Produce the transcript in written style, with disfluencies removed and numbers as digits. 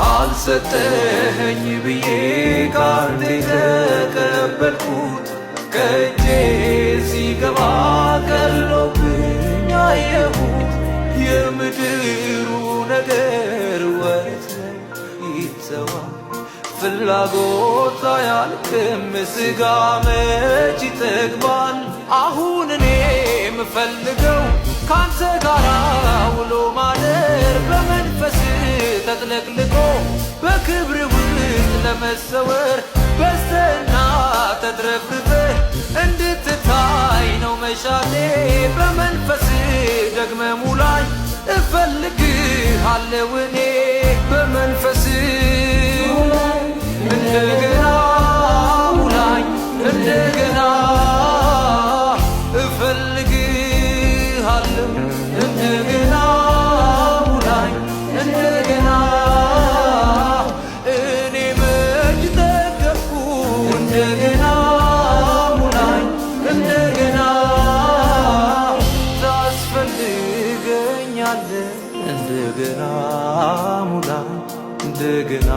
ካልሰጠኸኝ ብዬ ካንተ ተቀበልኩት ከእጄ ሲገባ ቀሎብኝ አየሁት የምድሩ ነገር ወረት ይተዋል ፍላጎት አያልቅም ሥጋ መች ይጠግባል አሁን እኔ የምፈልገው ካንተ ጋር ውሎ ማደር በመንፈስ ተጥለቅልቆ በክብር ውስጥ ለመሰወር በስተና ተትረፍርፈህ እንድትታይ ነው መሻቴ በመንፈስ ደግመ ሙላኝ እፈልግሃለሁ እኔ በመንፈስ እንደገና ሙላኝ እንደገና እፈልግሃለሁ እንደገና ሙላኝ እንደገና እኔ መች ጠገብኩ እንደገና ሙላኝ እንደገና ታስፈልገኛለህ እንደገና ሙላኝ እንደገና